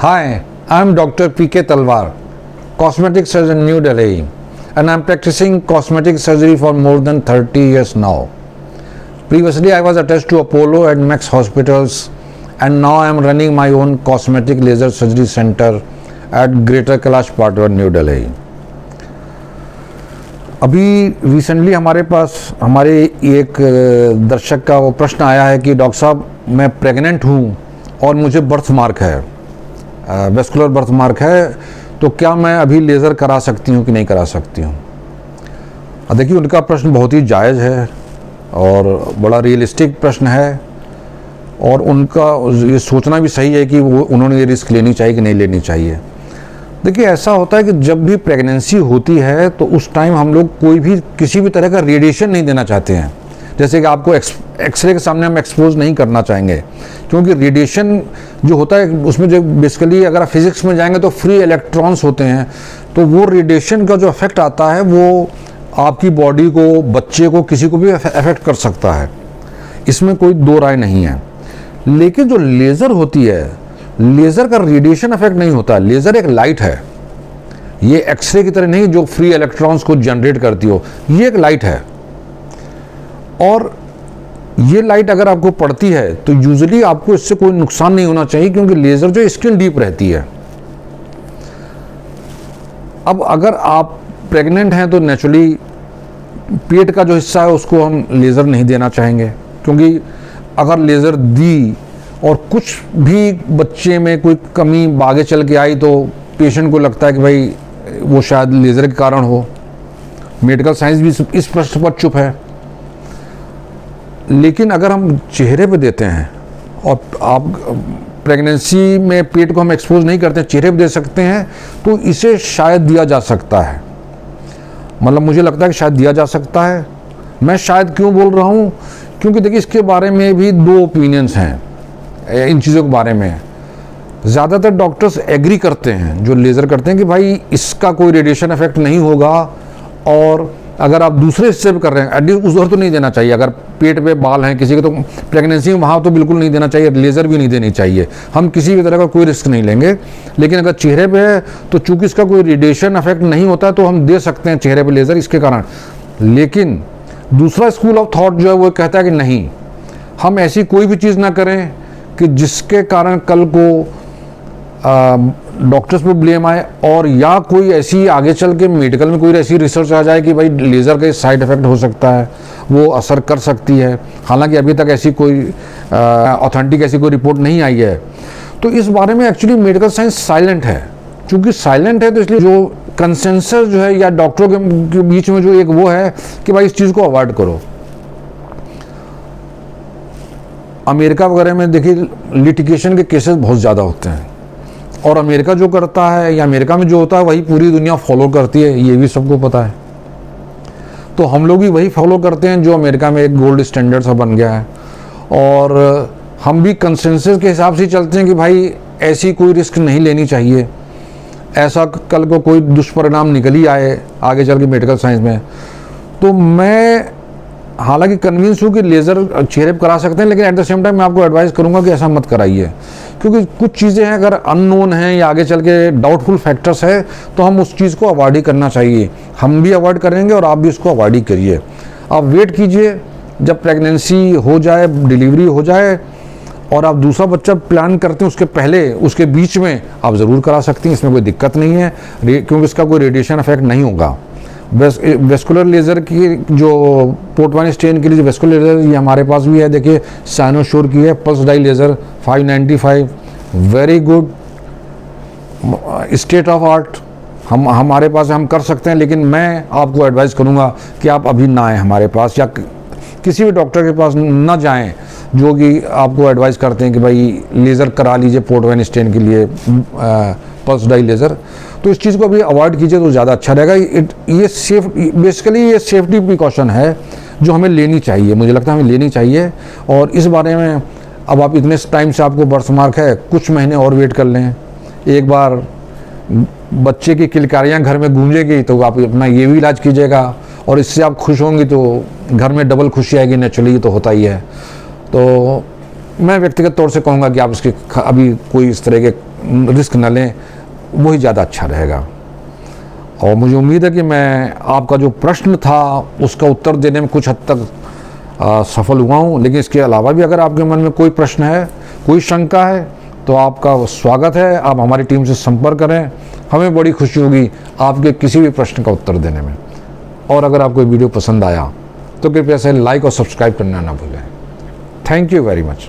Hi, I'm Dr. P.K. Talwar, cosmetic surgeon, New Delhi, and I'm practicing cosmetic surgery for more than 30 years now. Previously, I was attached to Apollo and Max hospitals, and now I'm running my own cosmetic laser surgery center at Greater Kailash Park, New Delhi. अभी recently हमारे पास हमारे एक दर्शक का वो प्रश्न आया है कि डॉक्टर साहब मैं प्रेग्नेंट हूँ और मुझे बर्थ मार्क है, वेस्कुलर बर्थ मार्क है, तो क्या मैं अभी लेज़र करा सकती हूँ कि नहीं करा सकती हूँ। देखिए उनका प्रश्न बहुत ही जायज़ है और बड़ा रियलिस्टिक प्रश्न है और उनका ये सोचना भी सही है कि वो उन्होंने ये रिस्क लेनी चाहिए कि नहीं लेनी चाहिए। देखिए ऐसा होता है कि जब भी प्रेगनेंसी होती है तो उस टाइम हम लोग कोई भी किसी भी तरह का रेडिएशन नहीं देना चाहते हैं। जैसे कि आपको एक्सरे के सामने हम एक्सपोज नहीं करना चाहेंगे, क्योंकि रेडिएशन जो होता है उसमें जो बेसिकली अगर आप फिजिक्स में जाएंगे तो फ्री इलेक्ट्रॉन्स होते हैं, तो वो रेडिएशन का जो इफेक्ट आता है वो आपकी बॉडी को, बच्चे को, किसी को भी अफेक्ट कर सकता है, इसमें कोई दो राय नहीं है। लेकिन जो लेज़र होती है, लेज़र का रेडिएशन इफेक्ट नहीं होता। लेज़र एक लाइट है, ये एक्सरे की तरह नहीं जो फ्री इलेक्ट्रॉन्स को जनरेट करती हो, ये एक लाइट है। और ये लाइट अगर आपको पड़ती है तो यूजुअली आपको इससे कोई नुकसान नहीं होना चाहिए, क्योंकि लेज़र जो स्किन डीप रहती है। अब अगर आप प्रेग्नेंट हैं तो नेचुरली पेट का जो हिस्सा है उसको हम लेज़र नहीं देना चाहेंगे, क्योंकि अगर लेज़र दी और कुछ भी बच्चे में कोई कमी आगे चल के आई तो पेशेंट को लगता है कि भाई वो शायद लेज़र के कारण हो। मेडिकल साइंस भी इस प्रश्न पर चुप है। लेकिन अगर हम चेहरे पे देते हैं और आप प्रेगनेंसी में पेट को हम एक्सपोज नहीं करते, चेहरे पे दे सकते हैं, तो इसे शायद दिया जा सकता है। मतलब मुझे लगता है कि शायद दिया जा सकता है। मैं शायद क्यों बोल रहा हूँ, क्योंकि देखिए इसके बारे में भी दो ओपिनियंस हैं इन चीज़ों के बारे में। ज़्यादातर डॉक्टर्स एग्री करते हैं जो लेज़र करते हैं कि भाई इसका कोई रेडिएशन इफेक्ट नहीं होगा, और अगर आप दूसरे हिस्से पे कर रहे हैं एटलीस्ट उधर तो नहीं देना चाहिए। अगर पेट पे बाल हैं किसी के तो प्रेगनेंसी में वहाँ तो बिल्कुल नहीं देना चाहिए, लेज़र भी नहीं देनी चाहिए। हम किसी भी तरह का कोई रिस्क नहीं लेंगे। लेकिन अगर चेहरे पे है तो चूंकि इसका कोई रेडिएशन इफेक्ट नहीं होता तो हम दे सकते हैं चेहरे पे लेज़र इसके कारण। लेकिन दूसरा स्कूल ऑफ थॉट जो है वो कहता है कि नहीं, हम ऐसी कोई भी चीज़ ना करें कि जिसके कारण कल को डॉक्टर्स पे ब्लेम आए, और या कोई ऐसी आगे चल के मेडिकल में कोई ऐसी रिसर्च आ जाए कि भाई लेज़र का साइड इफ़ेक्ट हो सकता है, वो असर कर सकती है। हालांकि अभी तक ऐसी कोई ऑथेंटिक ऐसी कोई रिपोर्ट नहीं आई है। तो इस बारे में एक्चुअली मेडिकल साइंस साइलेंट है। चूँकि साइलेंट है तो इसलिए जो कंसेंसस जो है या डॉक्टरों के बीच में जो एक वो है कि भाई इस चीज़ को अवॉइड करो। अमेरिका वगैरह में देखिए लिटिगेशन के केसेस बहुत ज़्यादा होते हैं, और अमेरिका जो करता है या अमेरिका में जो होता है वही पूरी दुनिया फॉलो करती है, ये भी सबको पता है। तो हम लोग भी वही फॉलो करते हैं जो अमेरिका में एक गोल्ड स्टैंडर्ड सा बन गया है, और हम भी कंसेंसस के हिसाब से चलते हैं कि भाई ऐसी कोई रिस्क नहीं लेनी चाहिए, ऐसा कल को कोई दुष्परिणाम निकल ही आए आगे चल के मेडिकल साइंस में। तो मैं हालांकि कन्विंस हूँ कि लेज़र चेहरे पर करा सकते हैं, लेकिन एट द सेम टाइम मैं आपको एडवाइस करूँगा कि ऐसा मत कराइए, क्योंकि कुछ चीज़ें हैं अगर अननोन हैं या आगे चल के डाउटफुल फैक्टर्स है तो हम उस चीज़ को अवॉइड ही करना चाहिए। हम भी अवॉइड करेंगे और आप भी उसको अवॉइड ही करिए। आप वेट कीजिए जब प्रेगनेंसी हो जाए, डिलीवरी हो जाए, और आप दूसरा बच्चा प्लान करते हैं उसके पहले, उसके बीच में आप ज़रूर करा सकती हैं, इसमें कोई दिक्कत नहीं है, क्योंकि इसका कोई रेडिएशन इफेक्ट नहीं होगा। वेस्कुलर लेज़र की जो पोर्टवानी स्टेन के लिए जो वेस्कुलर लेज़र ये हमारे पास भी है, देखिए साइनोशोर की है, pulse dye laser 595, very good, state of art. हमारे पास हम कर सकते हैं, लेकिन मैं आपको एडवाइस करूंगा कि आप अभी ना आएँ हमारे पास, या किसी भी डॉक्टर के पास ना जाएं जो कि आपको एडवाइस करते हैं कि भाई लेज़र करा लीजिए पोर्टवानी स्टेन के लिए, पल्स डाई लेज़र। तो इस चीज़ को अभी अवॉइड कीजिए तो ज़्यादा अच्छा रहेगा। ये बेसिकली ये सेफ्टी प्रिकॉशन है जो हमें लेनी चाहिए, मुझे लगता है हमें लेनी चाहिए। और इस बारे में अब आप इतने टाइम से आपको बर्थ मार्क है, कुछ महीने और वेट कर लें। एक बार बच्चे की किलकारियाँ घर में गूंजेगी तो आप अपना ये भी इलाज कीजिएगा, और इससे आप खुश होंगी तो घर में डबल खुशी आएगी, नेचुरली तो होता ही है। तो मैं व्यक्तिगत तौर से कहूँगा कि आप इसके अभी कोई इस तरह के रिस्क न लें, वही ज़्यादा अच्छा रहेगा। और मुझे उम्मीद है कि मैं आपका जो प्रश्न था उसका उत्तर देने में कुछ हद तक सफल हुआ हूँ। लेकिन इसके अलावा भी अगर आपके मन में कोई प्रश्न है, कोई शंका है, तो आपका स्वागत है, आप हमारी टीम से संपर्क करें। हमें बड़ी खुशी होगी आपके किसी भी प्रश्न का उत्तर देने में। और अगर आपको वीडियो पसंद आया तो कृपया से लाइक और सब्सक्राइब करना ना भूलें। Thank you very much.